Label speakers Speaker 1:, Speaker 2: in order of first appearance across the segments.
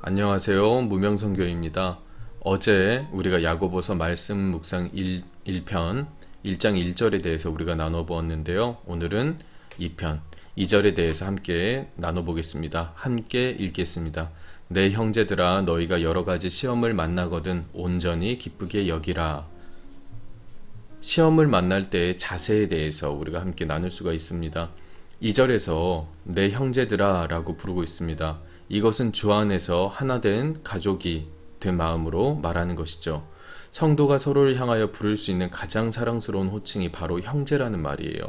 Speaker 1: 안녕하세요. 무명선교입니다. 어제 우리가 야고보서 말씀 묵상 1편 1장 1절에 대해서 우리가 나눠보았는데요. 오늘은 2편 2절에 대해서 함께 나눠보겠습니다. 함께 읽겠습니다. 내 형제들아 너희가 여러 가지 시험을 만나거든 온전히 기쁘게 여기라. 시험을 만날 때의 자세에 대해서 우리가 함께 나눌 수가 있습니다. 2절에서 내 형제들아 라고 부르고 있습니다. 이것은 주 안에서 하나된 가족이 된 마음으로 말하는 것이죠. 성도가 서로를 향하여 부를 수 있는 가장 사랑스러운 호칭이 바로 형제라는 말이에요.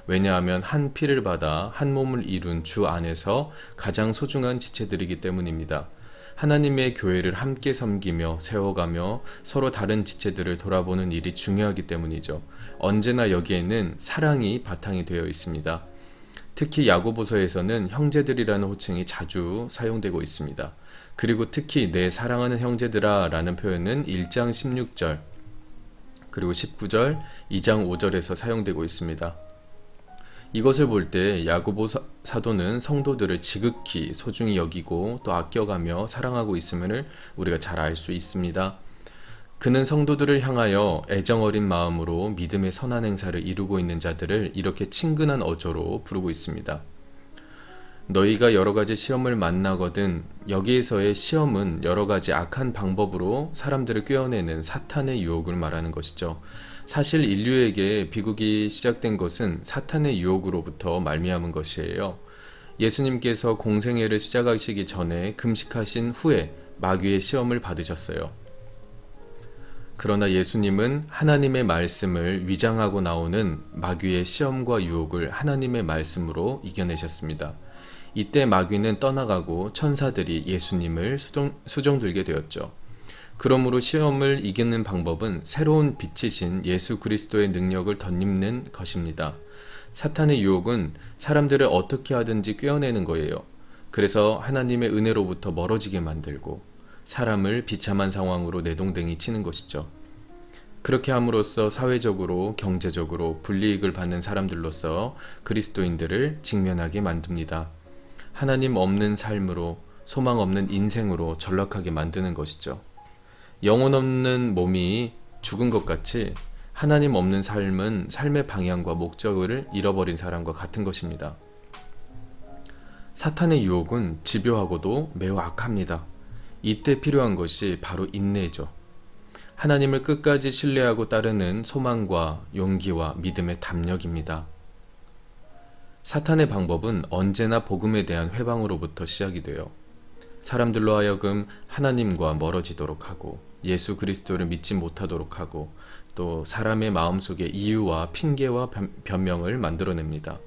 Speaker 1: 왜냐하면 한 피를 받아 한 몸을 이룬 주 안에서 가장 소중한 지체들이기 때문입니다. 하나님의 교회를 함께 섬기며 세워가며 서로 다른 지체들을 돌아보는 일이 중요하기 때문이죠. 언제나 여기에는 사랑이 바탕이 되어 있습니다. 특히 야고보서에서는 형제들이라는 호칭이 자주 사용되고 있습니다. 그리고 특히 내 사랑하는 형제들아 라는 표현은 1장 16절 그리고 19절, 2장 5절에서 사용되고 있습니다. 이것을 볼 때 야고보 사도는 성도들을 지극히 소중히 여기고 또 아껴가며 사랑하고 있음을 우리가 잘 알 수 있습니다. 그는 성도들을 향하여 애정어린 마음으로 믿음의 선한 행사를 이루고 있는 자들을 이렇게 친근한 어조로 부르고 있습니다. 너희가 여러 가지 시험을 만나거든. 여기에서의 시험은 여러 가지 악한 방법으로 사람들을 꿰어내는 사탄의 유혹을 말하는 것이죠. 사실 인류에게 비극이 시작된 것은 사탄의 유혹으로부터 말미암은 것이에요. 예수님께서 공생애를 시작하시기 전에 금식하신 후에 마귀의 시험을 받으셨어요. 그러나 예수님은 하나님의 말씀을 위장하고 나오는 마귀의 시험과 유혹을 하나님의 말씀으로 이겨내셨습니다. 이때 마귀는 떠나가고 천사들이 예수님을 수종들게 되었죠. 그러므로 시험을 이기는 방법은 새로운 빛이신 예수 그리스도의 능력을 덧입는 것입니다. 사탄의 유혹은 사람들을 어떻게 하든지 꿰어내는 거예요. 그래서 하나님의 은혜로부터 멀어지게 만들고 사람을 비참한 상황으로 내동댕이 치는 것이죠. 그렇게 함으로써 사회적으로, 경제적으로 불이익을 받는 사람들로서 그리스도인들을 직면하게 만듭니다. 하나님 없는 삶으로, 소망 없는 인생으로 전락하게 만드는 것이죠. 영혼 없는 몸이 죽은 것 같이 하나님 없는 삶은 삶의 방향과 목적을 잃어버린 사람과 같은 것입니다. 사탄의 유혹은 집요하고도 매우 악합니다. 이때 필요한 것이 바로 인내죠. 하나님을 끝까지 신뢰하고 따르는 소망과 용기와 믿음의 담력입니다. 사탄의 방법은 언제나 복음에 대한 회방으로부터 시작이 돼요. 사람들로 하여금 하나님과 멀어지도록 하고 예수 그리스도를 믿지 못하도록 하고 또 사람의 마음속에 이유와 핑계와 변명을 만들어냅니다.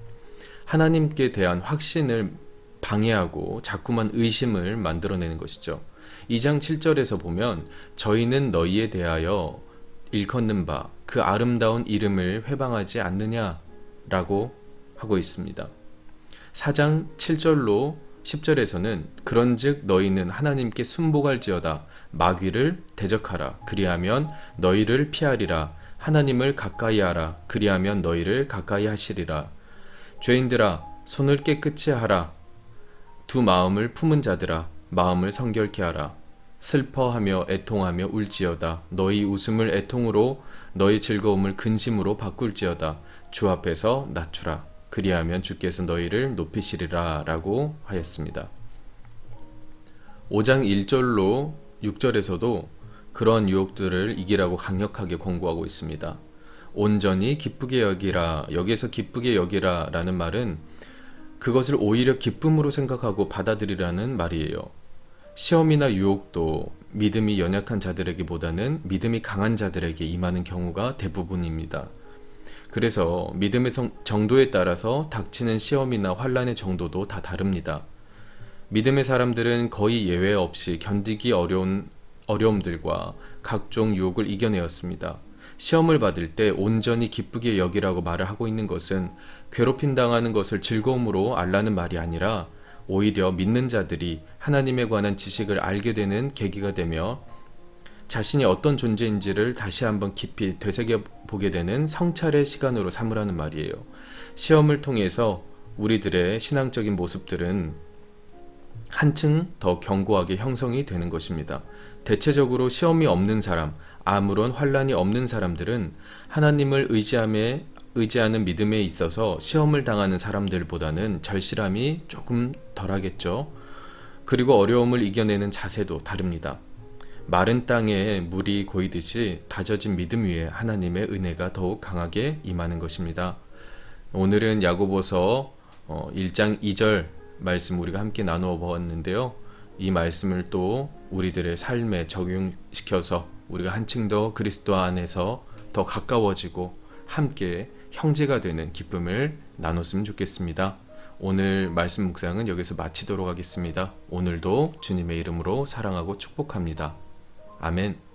Speaker 1: 하나님께 대한 확신을 방해하고 자꾸만 의심을 만들어내는 것이죠. 2장 7절에서 보면 저희는 너희에 대하여 일컫는 바 그 아름다운 이름을 회방하지 않느냐라고 하고 있습니다. 4장 7절로 10절에서는 그런즉 너희는 하나님께 순복할지어다 마귀를 대적하라 그리하면 너희를 피하리라 하나님을 가까이하라 그리하면 너희를 가까이 하시리라 죄인들아 손을 깨끗이 하라 두 마음을 품은 자들아 마음을 성결케 하라 슬퍼하며 애통하며 울지어다 너희 웃음을 애통으로 너희 즐거움을 근심으로 바꿀지어다 주 앞에서 낮추라 그리하면 주께서 너희를 높이시리라 라고 하였습니다. 5장 1절로 6절에서도 그런 유혹들을 이기라고 강력하게 권고하고 있습니다. 온전히 기쁘게 여기라 여기에서 기쁘게 여기라 라는 말은 그것을 오히려 기쁨으로 생각하고 받아들이라는 말이에요. 시험이나 유혹도 믿음이 연약한 자들에게보다는 믿음이 강한 자들에게 임하는 경우가 대부분입니다. 그래서 믿음의 정도에 따라서 닥치는 시험이나 환난의 정도도 다 다릅니다. 믿음의 사람들은 거의 예외 없이 견디기 어려운 어려움들과 각종 유혹을 이겨내었습니다. 시험을 받을 때 온전히 기쁘게 여기라고 말을 하고 있는 것은 괴롭힘 당하는 것을 즐거움으로 알라는 말이 아니라 오히려 믿는 자들이 하나님에 관한 지식을 알게 되는 계기가 되며 자신이 어떤 존재인지를 다시 한번 깊이 되새겨보게 되는 성찰의 시간으로 삼으라는 말이에요. 시험을 통해서 우리들의 신앙적인 모습들은 한층 더 견고하게 형성이 되는 것입니다. 대체적으로 시험이 없는 사람, 아무런 환란이 없는 사람들은 하나님을 의지하는 믿음에 있어서 시험을 당하는 사람들보다는 절실함이 조금 덜하겠죠. 그리고 어려움을 이겨내는 자세도 다릅니다. 마른 땅에 물이 고이듯이 다져진 믿음 위에 하나님의 은혜가 더욱 강하게 임하는 것입니다. 오늘은 야고보서 1장 2절 말씀 우리가 함께 나누어 보았는데요. 이 말씀을 또 우리들의 삶에 적용시켜서 우리가 한층 더 그리스도 안에서 더 가까워지고 함께 형제가 되는 기쁨을 나눴으면 좋겠습니다. 오늘 말씀 묵상은 여기서 마치도록 하겠습니다. 오늘도 주님의 이름으로 사랑하고 축복합니다. 아멘.